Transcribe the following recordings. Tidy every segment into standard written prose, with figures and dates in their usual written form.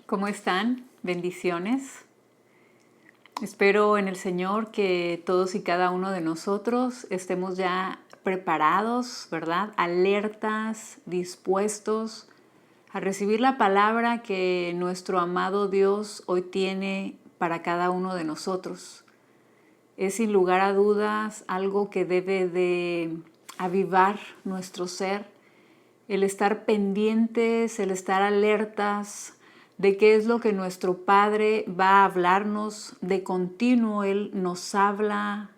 ¿Cómo están? Bendiciones. Espero en el Señor que todos y cada uno de nosotros estemos ya preparados, ¿verdad? Alertas, dispuestos a recibir la palabra que nuestro amado Dios hoy tiene para cada uno de nosotros. Es sin lugar a dudas algo que debe de avivar nuestro ser, el estar pendientes, el estar alertas de qué es lo que nuestro Padre va a hablarnos. De continuo Él nos habla,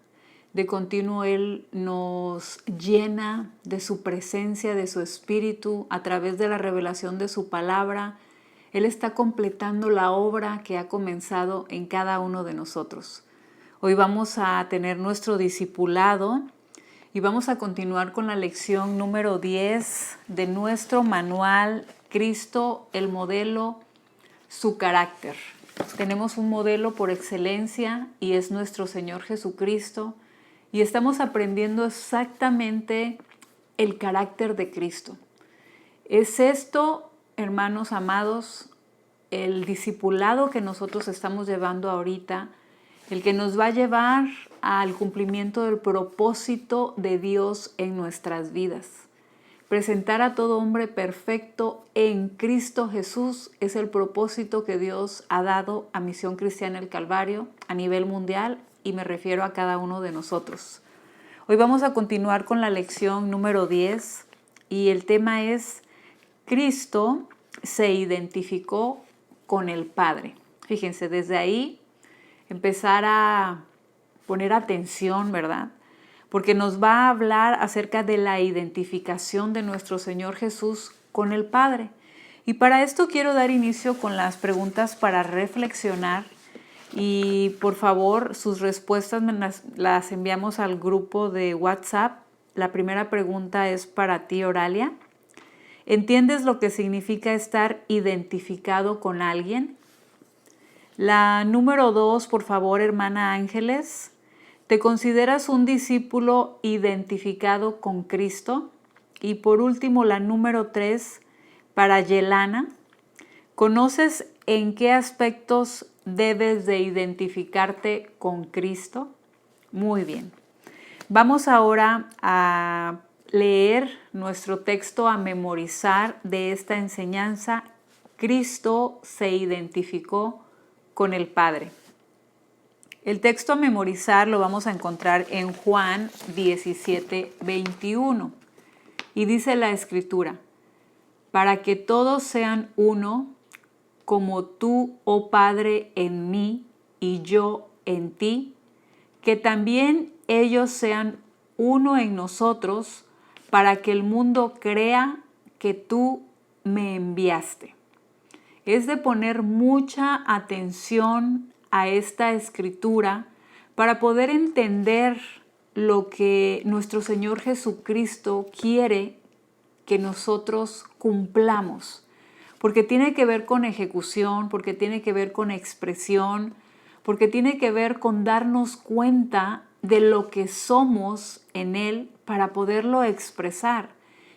de continuo Él nos llena de su presencia, de su espíritu, a través de la revelación de su palabra. Él está completando la obra que ha comenzado en cada uno de nosotros. Hoy vamos a tener nuestro discipulado y vamos a continuar con la lección número 10 de nuestro manual Cristo, el modelo, su carácter. Tenemos un modelo por excelencia y es nuestro Señor Jesucristo, y estamos aprendiendo exactamente el carácter de Cristo. Es esto, hermanos amados, el discipulado que nosotros estamos llevando ahorita, el que nos va a llevar al cumplimiento del propósito de Dios en nuestras vidas. Presentar a todo hombre perfecto en Cristo Jesús es el propósito que Dios ha dado a Misión Cristiana El Calvario a nivel mundial, y me refiero a cada uno de nosotros. Hoy vamos a continuar con la lección número 10 y el tema es: Cristo se identificó con el Padre. Fíjense, desde ahí empezar a poner atención, ¿verdad? Porque nos va a hablar acerca de la identificación de nuestro Señor Jesús con el Padre. Y para esto quiero dar inicio con las preguntas para reflexionar. Y por favor, sus respuestas las enviamos al grupo de WhatsApp. La primera pregunta es para ti, Oralia. ¿Entiendes lo que significa estar identificado con alguien? La número 2, por favor, hermana Ángeles. ¿Te consideras un discípulo identificado con Cristo? Y por último, la número 3, para Yelana. ¿Conoces en qué aspectos debes de identificarte con Cristo? Muy bien. Vamos ahora a leer nuestro texto, a memorizar de esta enseñanza. Cristo se identificó con el Padre. El texto a memorizar lo vamos a encontrar en Juan 17:21. Y dice la Escritura: para que todos sean uno, como tú, oh Padre, en mí y yo en ti, que también ellos sean uno en nosotros, para que el mundo crea que tú me enviaste. Es de poner mucha atención a esta escritura para poder entender lo que nuestro Señor Jesucristo quiere que nosotros cumplamos, porque tiene que ver con ejecución, porque tiene que ver con expresión, porque tiene que ver con darnos cuenta de lo que somos en Él para poderlo expresar.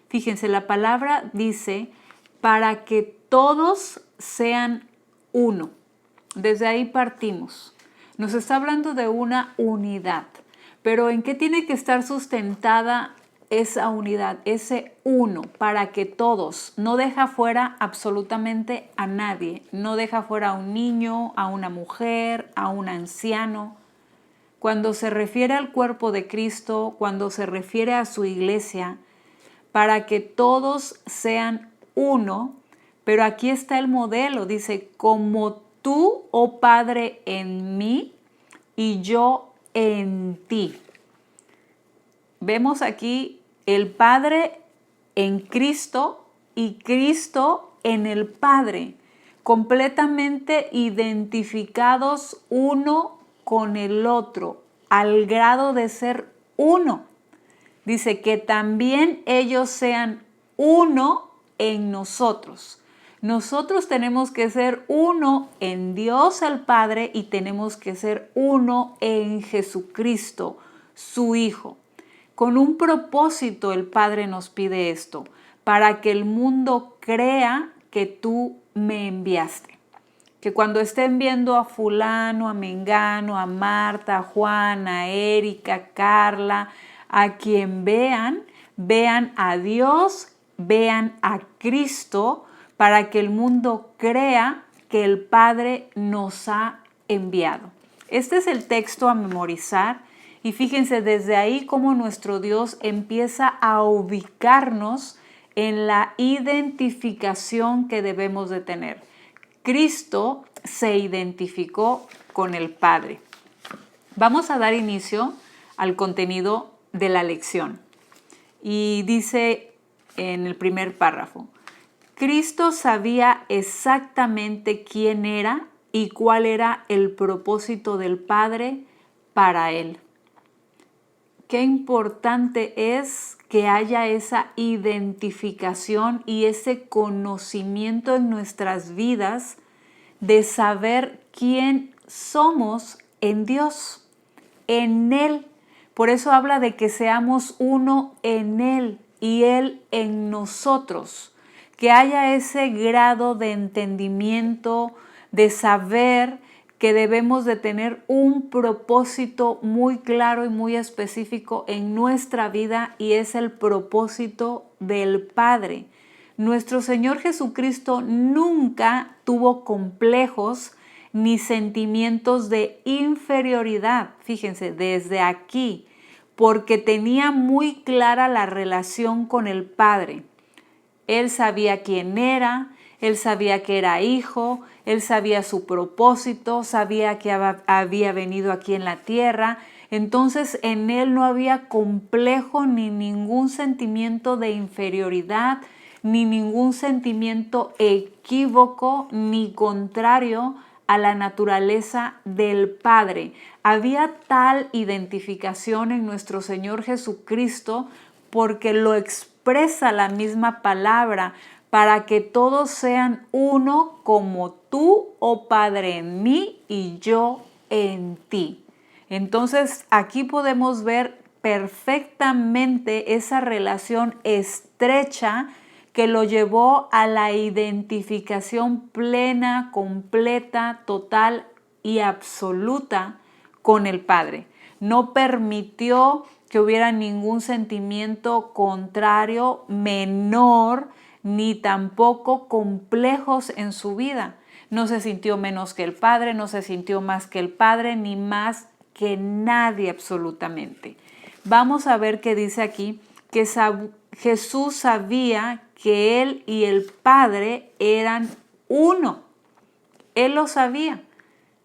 Fíjense, la palabra dice: para que todos sean uno. Desde ahí partimos. Nos está hablando de una unidad. Pero ¿en qué tiene que estar sustentada esa unidad, ese uno? Para que todos. No deja fuera absolutamente a nadie. No deja fuera a un niño, a una mujer, a un anciano. Cuando se refiere al cuerpo de Cristo, cuando se refiere a su iglesia, para que todos sean uno, pero aquí está el modelo, dice: como tú, oh Padre, en mí y yo en ti. Vemos aquí el Padre en Cristo y Cristo en el Padre, completamente identificados uno con el otro, al grado de ser uno. Dice que también ellos sean uno en nosotros. Nosotros tenemos que ser uno en Dios el Padre y tenemos que ser uno en Jesucristo, su Hijo. Con un propósito el Padre nos pide esto: para que el mundo crea que tú me enviaste. Que cuando estén viendo a fulano, a mengano, a Marta, a Juan, a Erika, a Carla, a quien vean, vean a Dios, vean a Cristo, para que el mundo crea que el Padre nos ha enviado. Este es el texto a memorizar y fíjense desde ahí cómo nuestro Dios empieza a ubicarnos en la identificación que debemos de tener. Cristo se identificó con el Padre. Vamos a dar inicio al contenido de la lección. Y dice en el primer párrafo, Cristo sabía exactamente quién era y cuál era el propósito del Padre para él. Qué importante es que haya esa identificación y ese conocimiento en nuestras vidas de saber quién somos en Dios, en Él. Por eso habla de que seamos uno en Él y Él en nosotros. Que haya ese grado de entendimiento, de saber que debemos de tener un propósito muy claro y muy específico en nuestra vida y es el propósito del Padre. Nuestro Señor Jesucristo nunca tuvo complejos ni sentimientos de inferioridad, fíjense, desde aquí, porque tenía muy clara la relación con el Padre. Él sabía quién era, él sabía que era hijo, él sabía su propósito, sabía que había venido aquí en la tierra. Entonces en él no había complejo ni ningún sentimiento de inferioridad, ni ningún sentimiento equívoco ni contrario a la naturaleza del Padre. Había tal identificación en nuestro Señor Jesucristo porque lo expresa la misma palabra, para que todos sean uno como tú, oh Padre, en mí y yo en ti. Entonces aquí podemos ver perfectamente esa relación estrecha que lo llevó a la identificación plena, completa, total y absoluta con el Padre. No permitió que hubiera ningún sentimiento contrario, menor, ni tampoco complejos en su vida. No se sintió menos que el Padre, no se sintió más que el Padre, ni más que nadie absolutamente. Vamos a ver qué dice aquí, que Jesús sabía que Él y el Padre eran uno. Él lo sabía.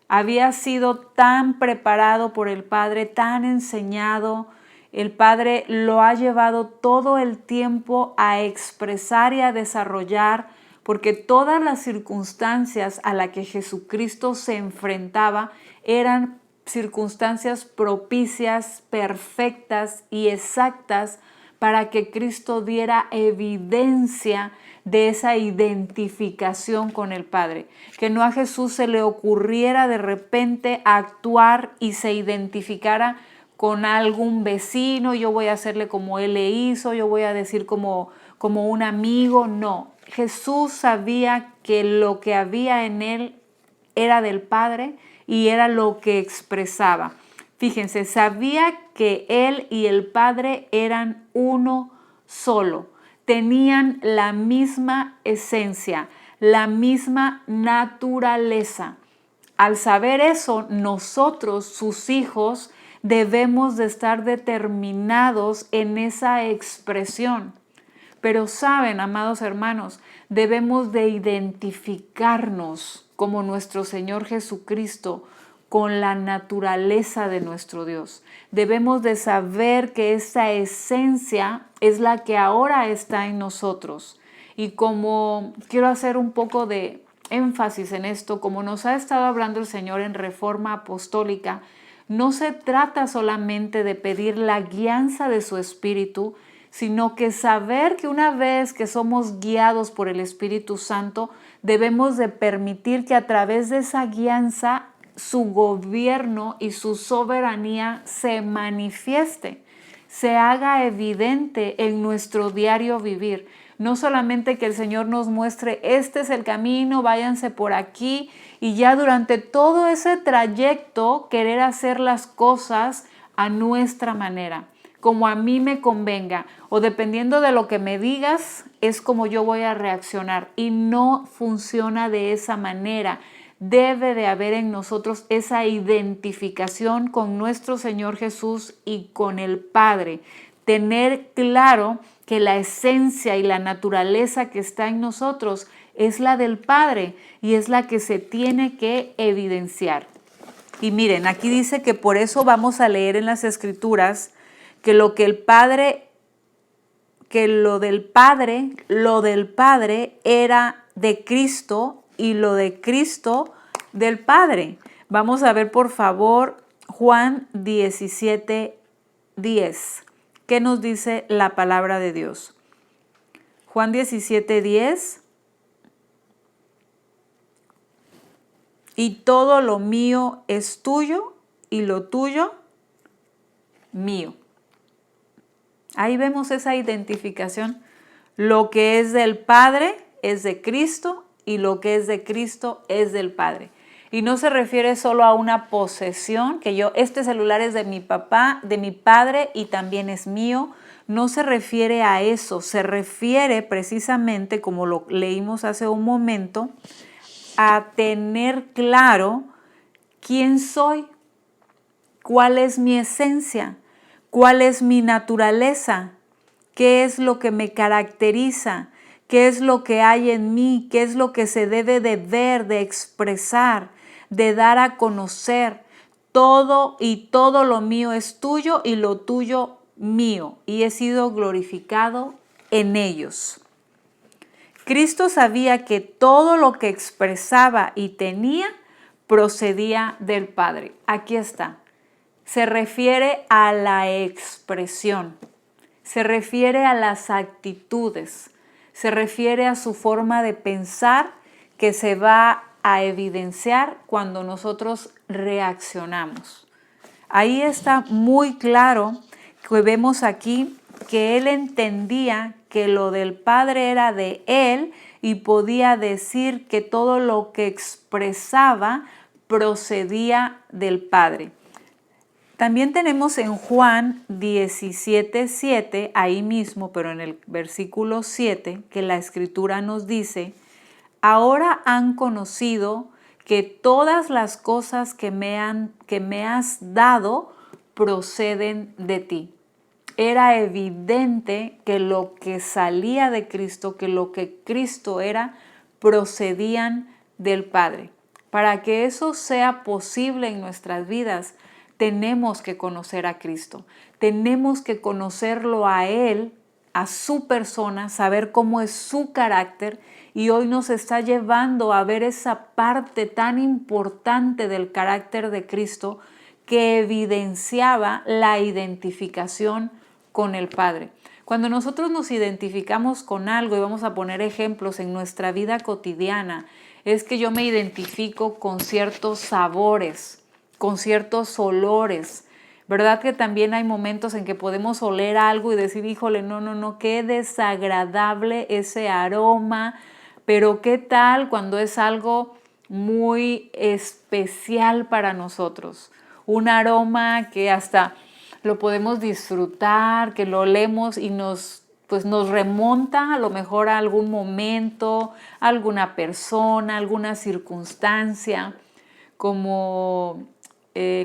Había sido tan preparado por el Padre, tan enseñado. El Padre lo ha llevado todo el tiempo a expresar y a desarrollar, porque todas las circunstancias a las que Jesucristo se enfrentaba eran circunstancias propicias, perfectas y exactas para que Cristo diera evidencia de esa identificación con el Padre. Que no a Jesús se le ocurriera de repente actuar y se identificara con algún vecino, yo voy a hacerle como él le hizo, yo voy a decir como un amigo. No, Jesús sabía que lo que había en él era del Padre y era lo que expresaba. Fíjense, sabía que él y el Padre eran uno solo. Tenían la misma esencia, la misma naturaleza. Al saber eso, nosotros, sus hijos, debemos de estar determinados en esa expresión. Pero saben, amados hermanos, debemos de identificarnos como nuestro Señor Jesucristo con la naturaleza de nuestro Dios. Debemos de saber que esa esencia es la que ahora está en nosotros. Y como quiero hacer un poco de énfasis en esto, como nos ha estado hablando el Señor en Reforma Apostólica, no se trata solamente de pedir la guianza de su Espíritu, sino que saber que una vez que somos guiados por el Espíritu Santo, debemos de permitir que a través de esa guianza su gobierno y su soberanía se manifieste, se haga evidente en nuestro diario vivir. No solamente que el Señor nos muestre, este es el camino, váyanse por aquí, y ya durante todo ese trayecto querer hacer las cosas a nuestra manera, como a mí me convenga, o dependiendo de lo que me digas, es como yo voy a reaccionar. Y no funciona de esa manera. Debe de haber en nosotros esa identificación con nuestro Señor Jesús y con el Padre. Tener claro que la esencia y la naturaleza que está en nosotros es la del Padre y es la que se tiene que evidenciar. Y miren, aquí dice que por eso vamos a leer en las Escrituras que lo del Padre era de Cristo y lo de Cristo del Padre. Vamos a ver, por favor, Juan 17:10. ¿Qué nos dice la palabra de Dios? Juan 17:10. Y todo lo mío es tuyo y lo tuyo mío. Ahí vemos esa identificación. Lo que es del Padre es de Cristo y lo que es de Cristo es del Padre. Y no se refiere solo a una posesión, que este celular es de mi papá, de mi padre y también es mío. No se refiere a eso, se refiere precisamente, como lo leímos hace un momento, a tener claro quién soy, cuál es mi esencia, cuál es mi naturaleza, qué es lo que me caracteriza, qué es lo que hay en mí, qué es lo que se debe de ver, de expresar, de dar a conocer. Todo lo mío es tuyo y lo tuyo mío, y he sido glorificado en ellos. Cristo sabía que todo lo que expresaba y tenía procedía del Padre. Aquí está. Se refiere a la expresión, se refiere a las actitudes, se refiere a su forma de pensar que se va a evidenciar cuando nosotros reaccionamos. Ahí está muy claro que vemos aquí que él entendía que lo del Padre era de él y podía decir que todo lo que expresaba procedía del Padre. También tenemos en Juan 17:7, ahí mismo, pero en el versículo 7, que la Escritura nos dice: ahora han conocido que todas las cosas que me has dado proceden de ti. Era evidente que lo que salía de Cristo, que lo que Cristo era, procedían del Padre. Para que eso sea posible en nuestras vidas, tenemos que conocer a Cristo. Tenemos que conocerlo a Él, a su persona, saber cómo es su carácter, y hoy nos está llevando a ver esa parte tan importante del carácter de Cristo que evidenciaba la identificación con el Padre. Cuando nosotros nos identificamos con algo, y vamos a poner ejemplos en nuestra vida cotidiana, es que yo me identifico con ciertos sabores, con ciertos olores. ¿Verdad que también hay momentos en que podemos oler algo y decir, híjole, no, qué desagradable ese aroma? Pero ¿qué tal cuando es algo muy especial para nosotros? Un aroma que hasta lo podemos disfrutar, que lo olemos y nos remonta a lo mejor a algún momento, a alguna persona, alguna circunstancia, como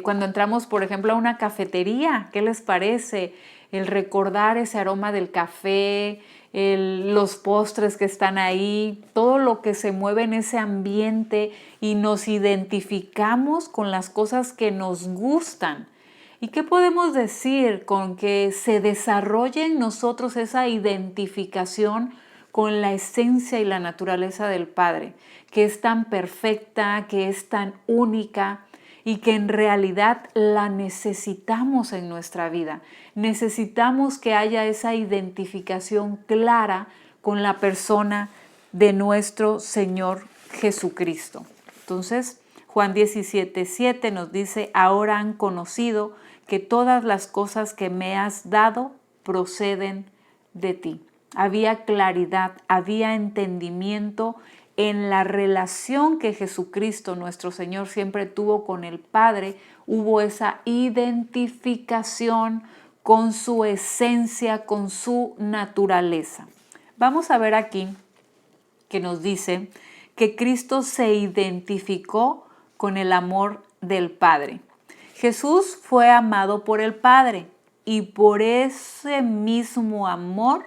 cuando entramos, por ejemplo, a una cafetería. ¿Qué les parece? El recordar ese aroma del café, los postres que están ahí, todo lo que se mueve en ese ambiente, y nos identificamos con las cosas que nos gustan. ¿Y qué podemos decir con que se desarrolle en nosotros esa identificación con la esencia y la naturaleza del Padre, que es tan perfecta, que es tan única y que en realidad la necesitamos en nuestra vida? Necesitamos que haya esa identificación clara con la persona de nuestro Señor Jesucristo. Entonces, Juan 17:7 nos dice: ahora han conocido que todas las cosas que me has dado proceden de ti. había claridad, había entendimiento en la relación que Jesucristo, nuestro Señor, siempre tuvo con el Padre. Hubo esa identificación con su esencia, con su naturaleza. Vamos a ver aquí que nos dice que Cristo se identificó con el amor del Padre. Jesús fue amado por el Padre y por ese mismo amor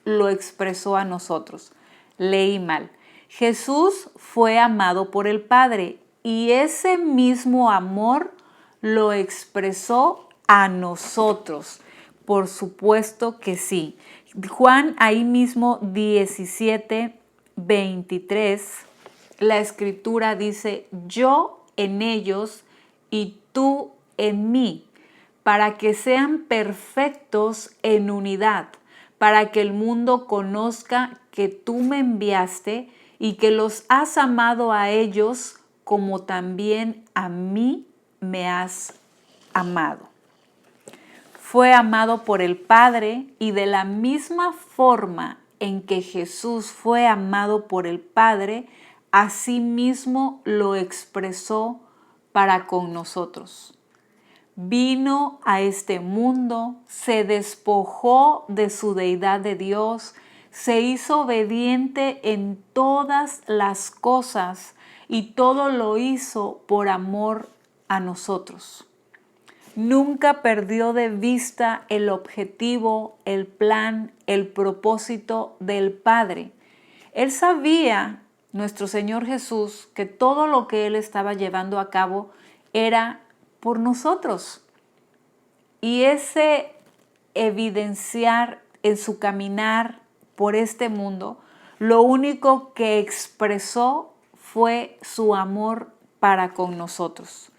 lo expresó a nosotros. Leí mal. Jesús fue amado por el Padre y ese mismo amor lo expresó a nosotros. Por supuesto que sí. Juan ahí mismo 17:23, la escritura dice, yo en ellos y tú en mí, para que sean perfectos en unidad, para que el mundo conozca que tú me enviaste y que los has amado a ellos como también a mí me has amado. Fue amado por el Padre y de la misma forma en que Jesús fue amado por el Padre, asimismo lo expresó para con nosotros. Vino a este mundo, se despojó de su deidad de Dios, se hizo obediente en todas las cosas y todo lo hizo por amor a nosotros. Nunca perdió de vista el objetivo, el plan, el propósito del Padre. Él sabía, nuestro Señor Jesús, que todo lo que Él estaba llevando a cabo era por nosotros. Y ese evidenciar en su caminar por este mundo, lo único que expresó fue su amor para con nosotros.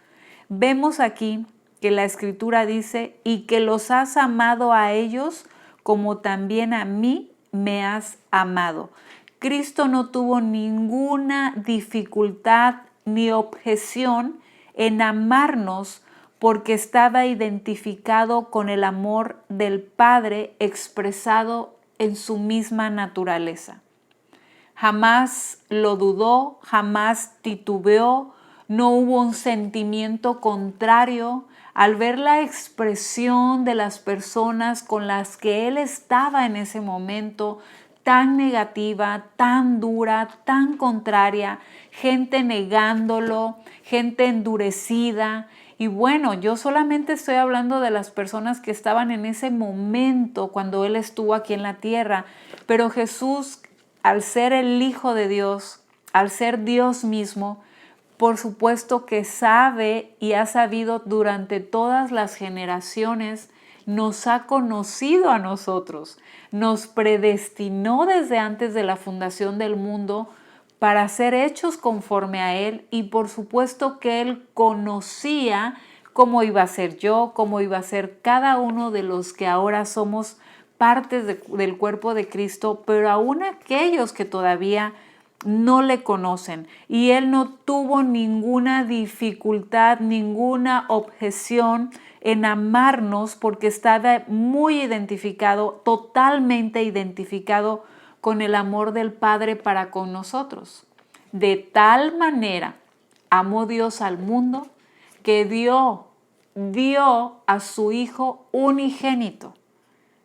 Vemos aquí que la Escritura dice, y que los has amado a ellos como también a mí me has amado. Cristo no tuvo ninguna dificultad ni objeción en amarnos porque estaba identificado con el amor del Padre expresado en su misma naturaleza. Jamás lo dudó, jamás titubeó, no hubo un sentimiento contrario al ver la expresión de las personas con las que él estaba en ese momento, tan negativa, tan dura, tan contraria, gente negándolo, gente endurecida. Y bueno, yo solamente estoy hablando de las personas que estaban en ese momento cuando él estuvo aquí en la tierra, pero Jesús, al ser el Hijo de Dios, al ser Dios mismo, por supuesto que sabe y ha sabido durante todas las generaciones, nos ha conocido a nosotros, nos predestinó desde antes de la fundación del mundo para ser hechos conforme a Él, y por supuesto que Él conocía cómo iba a ser yo, cómo iba a ser cada uno de los que ahora somos partes del cuerpo de Cristo, pero aún aquellos que todavía no le conocen. Y Él no tuvo ninguna dificultad, ninguna objeción en amarnos porque estaba muy identificado, totalmente identificado con el amor del Padre para con nosotros. De tal manera amó Dios al mundo que dio a su Hijo unigénito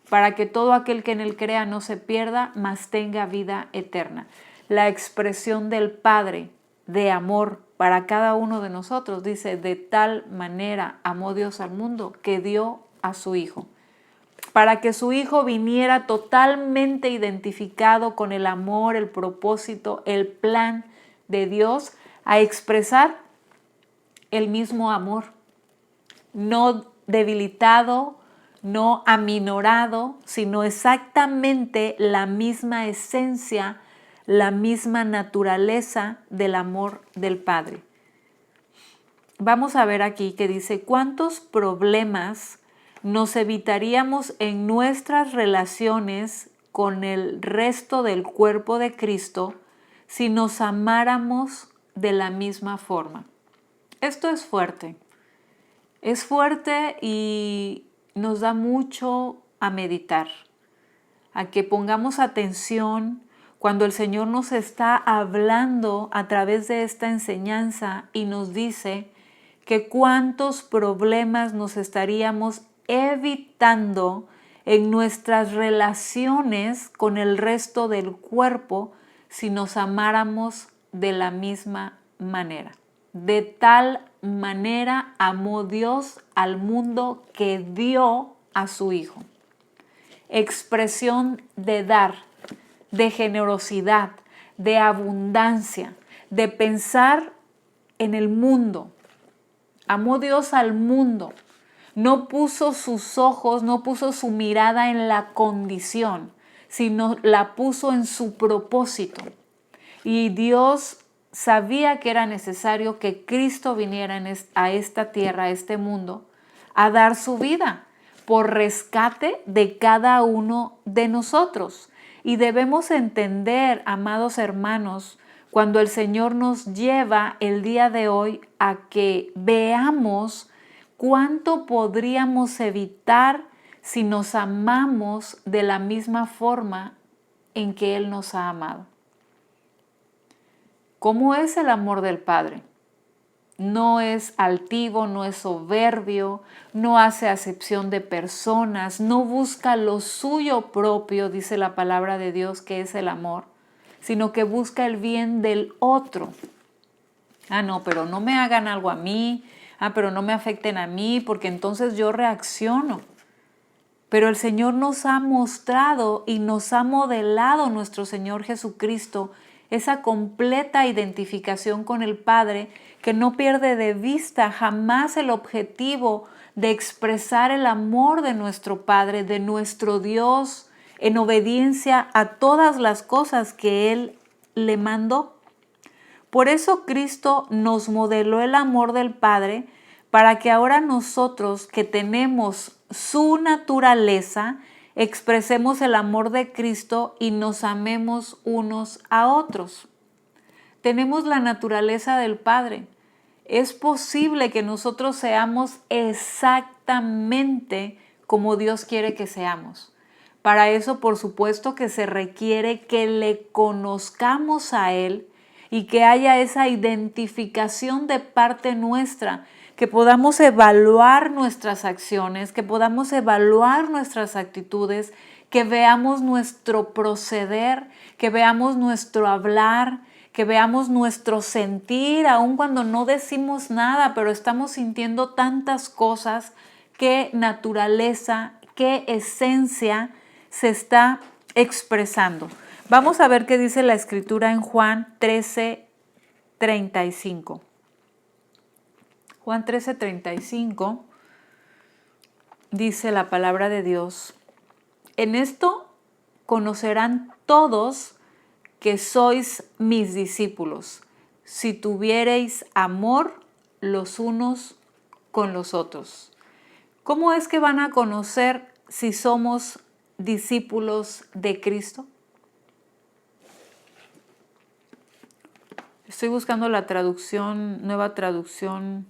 para que todo aquel que en él crea no se pierda, mas tenga vida eterna. La expresión del Padre de amor para cada uno de nosotros dice, de tal manera amó Dios al mundo que dio a su Hijo. Para que su Hijo viniera totalmente identificado con el amor, el propósito, el plan de Dios, a expresar el mismo amor, no debilitado, no aminorado, sino exactamente la misma esencia, la misma naturaleza del amor del Padre. Vamos a ver aquí que dice, ¿cuántos problemas nos evitaríamos en nuestras relaciones con el resto del cuerpo de Cristo si nos amáramos de la misma forma? Esto es fuerte. Es fuerte y nos da mucho a meditar. a que pongamos atención cuando el Señor nos está hablando a través de esta enseñanza y nos dice que cuántos problemas nos estaríamos evitando en nuestras relaciones con el resto del cuerpo si nos amáramos de la misma manera. De tal manera amó Dios al mundo que dio a su Hijo. Expresión de dar, de generosidad, de abundancia, de pensar en el mundo. Amó Dios al mundo. No puso sus ojos, no puso su mirada en la condición, sino la puso en su propósito. Y Dios sabía que era necesario que Cristo viniera a esta tierra, a este mundo, a dar su vida por rescate de cada uno de nosotros. Y debemos entender, amados hermanos, cuando el Señor nos lleva el día de hoy a que veamos cuánto podríamos evitar si nos amamos de la misma forma en que Él nos ha amado. ¿Cómo es el amor del Padre? No es altivo, no es soberbio, no hace acepción de personas, no busca lo suyo propio, dice la palabra de Dios, que es el amor, sino que busca el bien del otro. No, pero no me hagan algo a mí, pero no me afecten a mí, porque entonces yo reacciono. Pero el Señor nos ha mostrado y nos ha modelado nuestro Señor Jesucristo esa completa identificación con el Padre, que no pierde de vista jamás el objetivo de expresar el amor de nuestro Padre, de nuestro Dios, en obediencia a todas las cosas que Él le mandó. Por eso Cristo nos modeló el amor del Padre, para que ahora nosotros, que tenemos su naturaleza, expresemos el amor de Cristo y nos amemos unos a otros. Tenemos la naturaleza del Padre. Es posible que nosotros seamos exactamente como Dios quiere que seamos. Para eso, por supuesto, que se requiere que le conozcamos a Él y que haya esa identificación de parte nuestra, que podamos evaluar nuestras acciones, que podamos evaluar nuestras actitudes, que veamos nuestro proceder, que veamos nuestro hablar, que veamos nuestro sentir, aun cuando no decimos nada, pero estamos sintiendo tantas cosas. Qué naturaleza, qué esencia se está expresando. Vamos a ver qué dice la Escritura en Juan 13:35. Juan 13:35 dice la palabra de Dios: en esto conocerán todos que sois mis discípulos, si tuviereis amor los unos con los otros. ¿Cómo es que van a conocer si somos discípulos de Cristo? Estoy buscando la traducción, nueva traducción.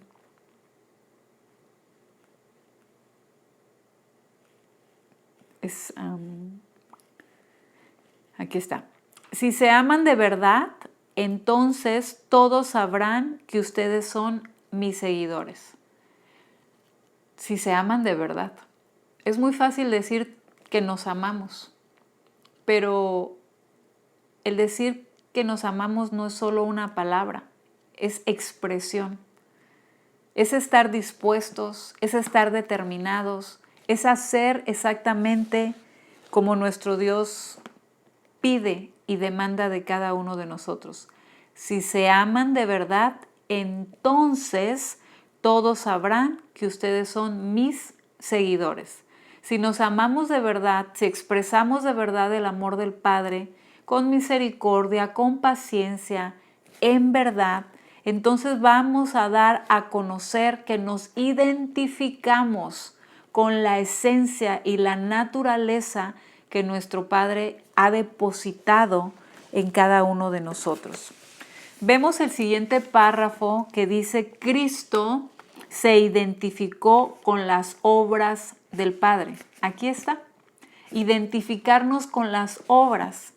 Aquí está. Si se aman de verdad, entonces todos sabrán que ustedes son mis seguidores. Si se aman de verdad. Es muy fácil decir que nos amamos, pero el decir que nos amamos no es solo una palabra, es expresión. Es estar dispuestos, es estar determinados, es hacer exactamente como nuestro Dios pide y demanda de cada uno de nosotros. Si se aman de verdad, entonces todos sabrán que ustedes son mis seguidores. Si nos amamos de verdad, si expresamos de verdad el amor del Padre, con misericordia, con paciencia, en verdad, entonces vamos a dar a conocer que nos identificamos con la esencia y la naturaleza que nuestro Padre ha depositado en cada uno de nosotros. Vemos el siguiente párrafo que dice: Cristo se identificó con las obras del Padre. Aquí está. identificarnos con las obras,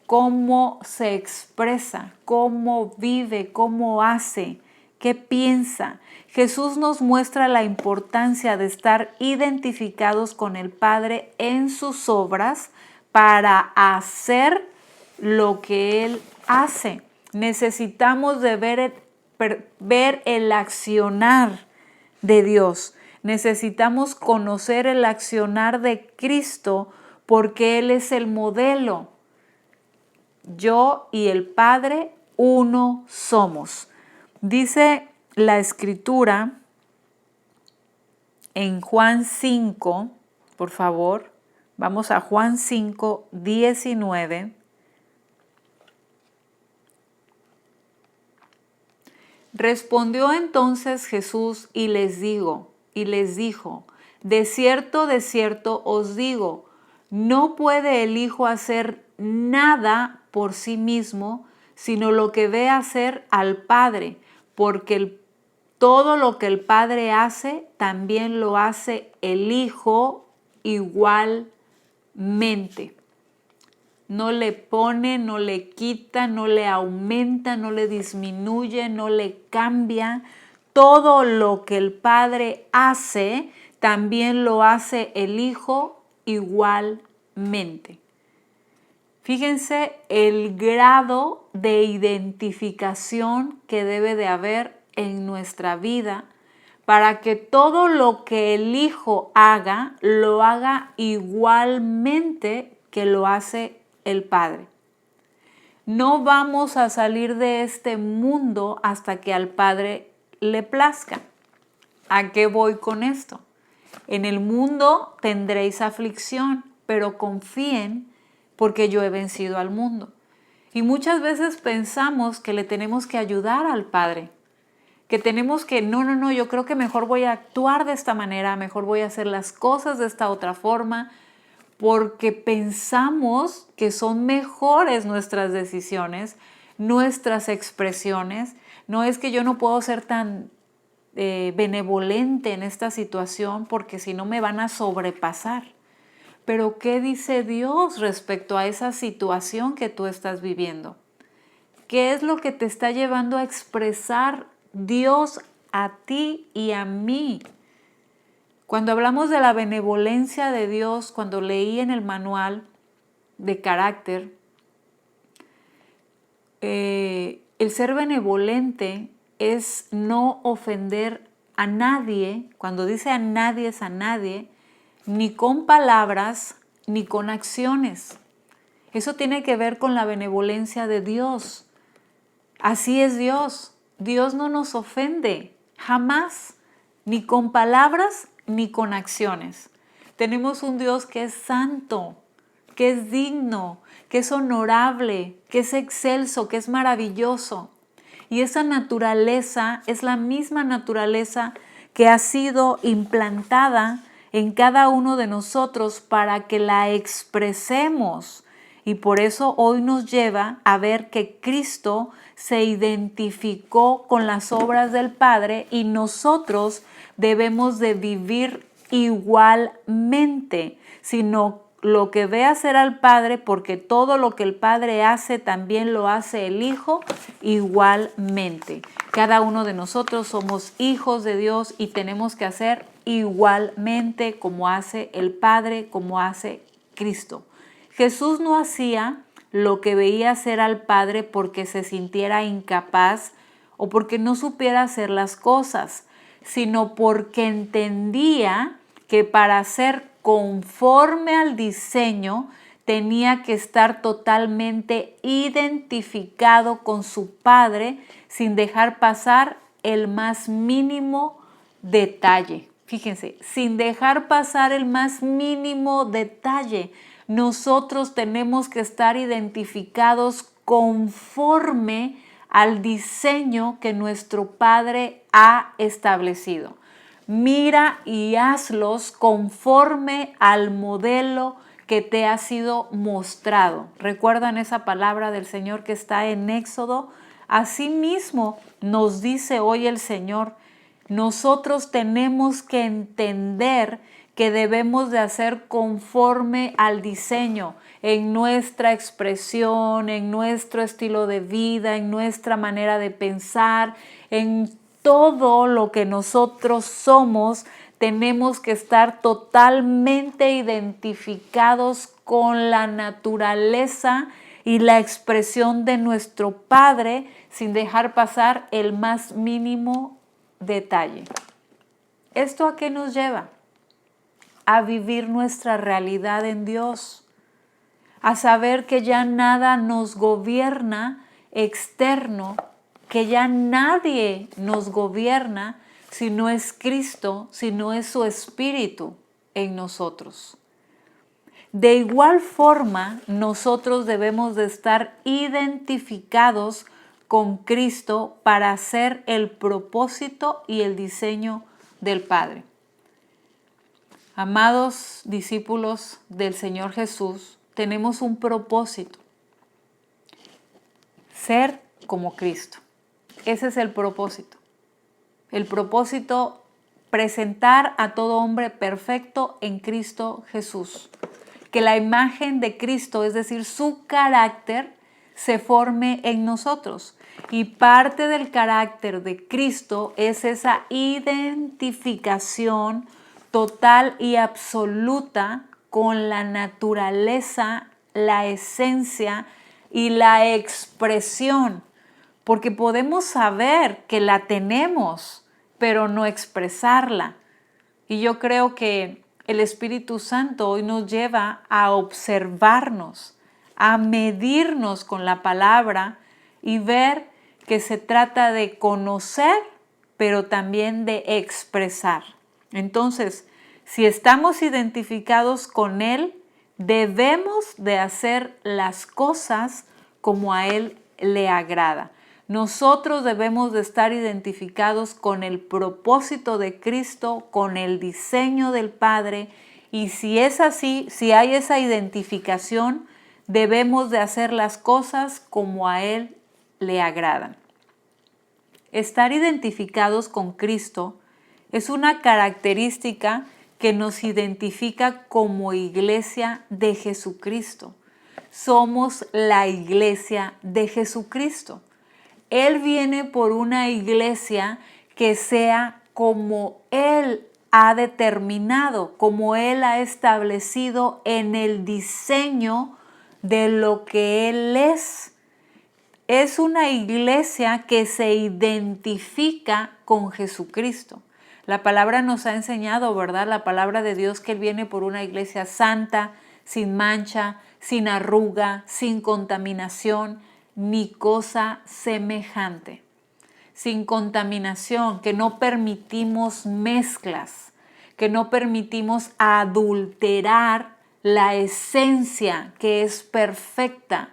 cómo se expresa, cómo vive, cómo hace, qué piensa. Jesús nos muestra la importancia de estar identificados con el Padre en sus obras para hacer lo que Él hace. Necesitamos de ver el accionar de Dios. Necesitamos conocer el accionar de Cristo porque Él es el modelo. Yo y el Padre uno somos. Dice la Escritura en Juan 5, por favor, vamos a Juan 5, 19. Respondió entonces Jesús y les dijo, de cierto os digo, no puede el Hijo hacer nada por sí mismo, sino lo que ve hacer al Padre, porque todo lo que el Padre hace, también lo hace el Hijo igualmente. No le pone, no le quita, no le aumenta, no le disminuye, no le cambia. Todo lo que el Padre hace, también lo hace el Hijo igualmente. Fíjense el grado de identificación que debe de haber en nuestra vida para que todo lo que el Hijo haga, lo haga igualmente que lo hace el Padre. No vamos a salir de este mundo hasta que al Padre le plazca. ¿A qué voy con esto? En el mundo tendréis aflicción, pero confíen porque yo he vencido al mundo. Y muchas veces pensamos que le tenemos que ayudar al Padre, que tenemos que, no, yo creo que mejor voy a actuar de esta manera, mejor voy a hacer las cosas de esta otra forma, porque pensamos que son mejores nuestras decisiones, nuestras expresiones. No es que yo no puedo ser tan benevolente en esta situación porque si no me van a sobrepasar. Pero ¿qué dice Dios respecto a esa situación que tú estás viviendo? ¿Qué es lo que te está llevando a expresar Dios a ti y a mí? Cuando hablamos de la benevolencia de Dios, cuando leí en el manual de carácter, el ser benevolente es no ofender a nadie. Cuando dice a nadie es a nadie, ni con palabras ni con acciones. Eso tiene que ver con la benevolencia de Dios. Así es Dios. Dios no nos ofende, jamás, ni con palabras ni con acciones. Tenemos un Dios que es santo, que es digno, que es honorable, que es excelso, que es maravilloso. Y esa naturaleza es la misma naturaleza que ha sido implantada en cada uno de nosotros para que la expresemos. Y por eso hoy nos lleva a ver que Cristo se identificó con las obras del Padre y nosotros debemos de vivir igualmente, sino lo que ve hacer al Padre, porque todo lo que el Padre hace también lo hace el Hijo igualmente. Cada uno de nosotros somos hijos de Dios y tenemos que hacer igualmente como hace el Padre, como hace Cristo. Jesús no hacía lo que veía hacer al Padre porque se sintiera incapaz o porque no supiera hacer las cosas, sino porque entendía que para ser conforme al diseño tenía que estar totalmente identificado con su Padre sin dejar pasar el más mínimo detalle. Fíjense, sin dejar pasar el más mínimo detalle. Nosotros tenemos que estar identificados conforme al diseño que nuestro Padre ha establecido. Mira y hazlos conforme al modelo que te ha sido mostrado. ¿Recuerdan esa palabra del Señor que está en Éxodo? Asimismo nos dice hoy el Señor, nosotros tenemos que entender que debemos de hacer conforme al diseño, en nuestra expresión, en nuestro estilo de vida, en nuestra manera de pensar, en todo lo que nosotros somos. Tenemos que estar totalmente identificados con la naturaleza y la expresión de nuestro Padre, sin dejar pasar el más mínimo detalle. ¿Esto a qué nos lleva? A vivir nuestra realidad en Dios, a saber que ya nada nos gobierna externo, que ya nadie nos gobierna si no es Cristo, si no es su Espíritu en nosotros. De igual forma, nosotros debemos de estar identificados con Cristo para hacer el propósito y el diseño del Padre. Amados discípulos del Señor Jesús, tenemos un propósito: ser como Cristo. Ese es el propósito. El propósito, presentar a todo hombre perfecto en Cristo Jesús. Que la imagen de Cristo, es decir, su carácter, se forme en nosotros. Y parte del carácter de Cristo es esa identificación total y absoluta con la naturaleza, la esencia y la expresión. Porque podemos saber que la tenemos, pero no expresarla. Y yo creo que el Espíritu Santo hoy nos lleva a observarnos, a medirnos con la palabra y ver que se trata de conocer, pero también de expresar. Entonces, si estamos identificados con Él, debemos de hacer las cosas como a Él le agrada. Nosotros debemos de estar identificados con el propósito de Cristo, con el diseño del Padre, y si es así, si hay esa identificación, debemos de hacer las cosas como a Él le agradan. Estar identificados con Cristo es una característica que nos identifica como iglesia de Jesucristo. Somos la iglesia de Jesucristo. Él viene por una iglesia que sea como Él ha determinado, como Él ha establecido en el diseño de lo que Él es. Es una iglesia que se identifica con Jesucristo. La palabra nos ha enseñado, ¿verdad? La palabra de Dios, que Él viene por una iglesia santa, sin mancha, sin arruga, sin contaminación, ni cosa semejante. Sin contaminación, que no permitimos mezclas, que no permitimos adulterar la esencia que es perfecta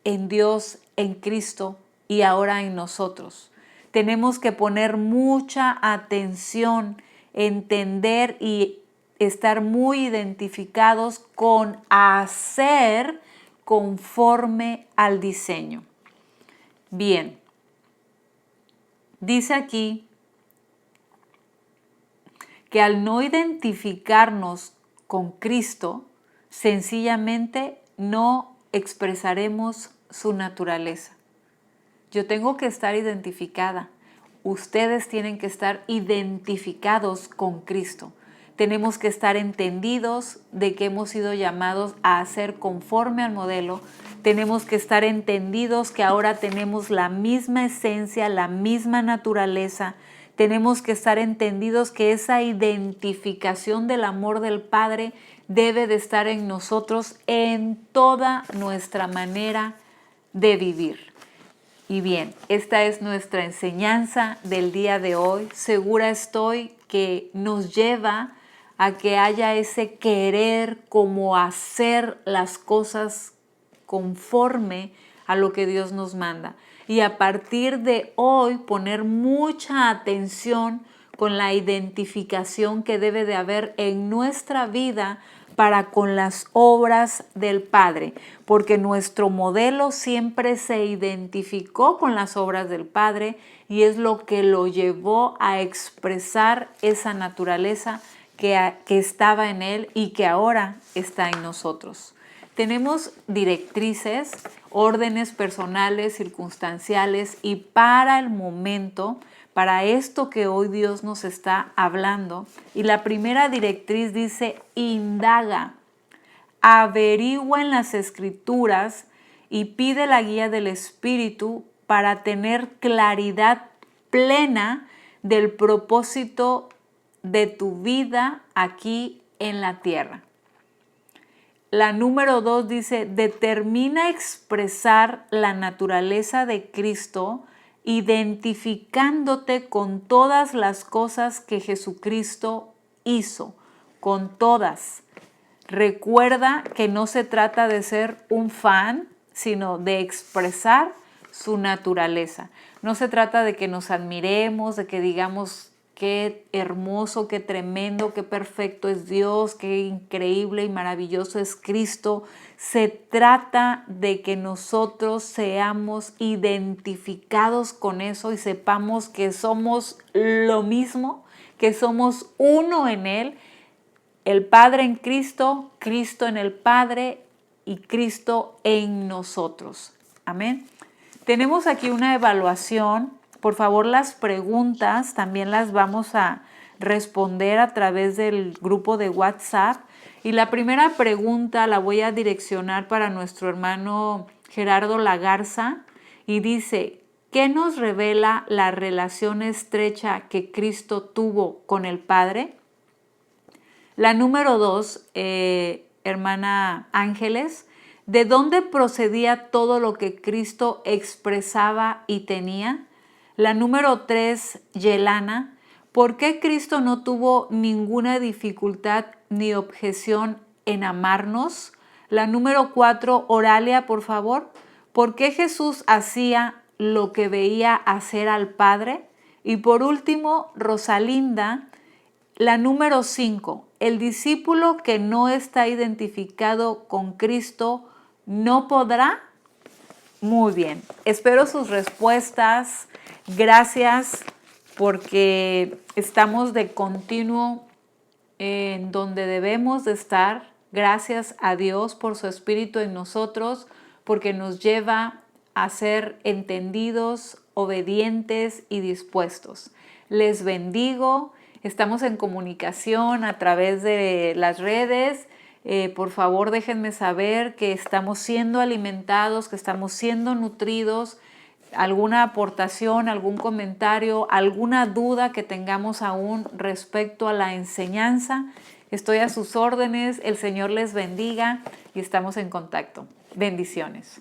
en Dios, en Cristo y ahora en nosotros. Tenemos que poner mucha atención, entender y estar muy identificados con hacer conforme al diseño. Bien, dice aquí que al no identificarnos con Cristo, sencillamente no expresaremos su naturaleza. Yo tengo que estar identificada. Ustedes tienen que estar identificados con Cristo. Tenemos que estar entendidos de que hemos sido llamados a hacer conforme al modelo. Tenemos que estar entendidos que ahora tenemos la misma esencia, la misma naturaleza. Tenemos que estar entendidos que esa identificación del amor del Padre debe de estar en nosotros en toda nuestra manera de vivir. Y bien, esta es nuestra enseñanza del día de hoy. Segura estoy que nos lleva a que haya ese querer como hacer las cosas conforme a lo que Dios nos manda. Y a partir de hoy poner mucha atención con la identificación que debe de haber en nuestra vida para con las obras del Padre, porque nuestro modelo siempre se identificó con las obras del Padre y es lo que lo llevó a expresar esa naturaleza que estaba en Él y que ahora está en nosotros. Tenemos directrices, órdenes personales, circunstanciales y para el momento, para esto que hoy Dios nos está hablando. Y la primera directriz dice: indaga, averigua en las Escrituras y pide la guía del Espíritu para tener claridad plena del propósito de tu vida aquí en la tierra. La número 2 dice: determina expresar la naturaleza de Cristo, identificándote con todas las cosas que Jesucristo hizo, con todas. Recuerda que no se trata de ser un fan, sino de expresar su naturaleza. No se trata de que nos admiremos, de que digamos qué hermoso, qué tremendo, qué perfecto es Dios, qué increíble y maravilloso es Cristo. Se trata de que nosotros seamos identificados con eso y sepamos que somos lo mismo, que somos uno en Él. El Padre en Cristo, Cristo en el Padre y Cristo en nosotros. Amén. Tenemos aquí una evaluación. Por favor, las preguntas también las vamos a responder a través del grupo de WhatsApp. Y la primera pregunta la voy a direccionar para nuestro hermano Gerardo Lagarza. Y dice: ¿qué nos revela la relación estrecha que Cristo tuvo con el Padre? La número 2, hermana Ángeles: ¿de dónde procedía todo lo que Cristo expresaba y tenía? La número 3, Yelana: ¿por qué Cristo no tuvo ninguna dificultad ni objeción en amarnos? La número 4, Oralia, por favor: ¿por qué Jesús hacía lo que veía hacer al Padre? Y por último, Rosalinda, la número 5, el discípulo que no está identificado con Cristo no podrá. Muy bien, espero sus respuestas. Gracias, porque estamos de continuo en donde debemos de estar. Gracias a Dios por su Espíritu en nosotros, porque nos lleva a ser entendidos, obedientes y dispuestos. Les bendigo. Estamos en comunicación a través de las redes. Por favor, déjenme saber que estamos siendo alimentados, que estamos siendo nutridos. Alguna aportación, algún comentario, alguna duda que tengamos aún respecto a la enseñanza. Estoy a sus órdenes. El Señor les bendiga y estamos en contacto. Bendiciones.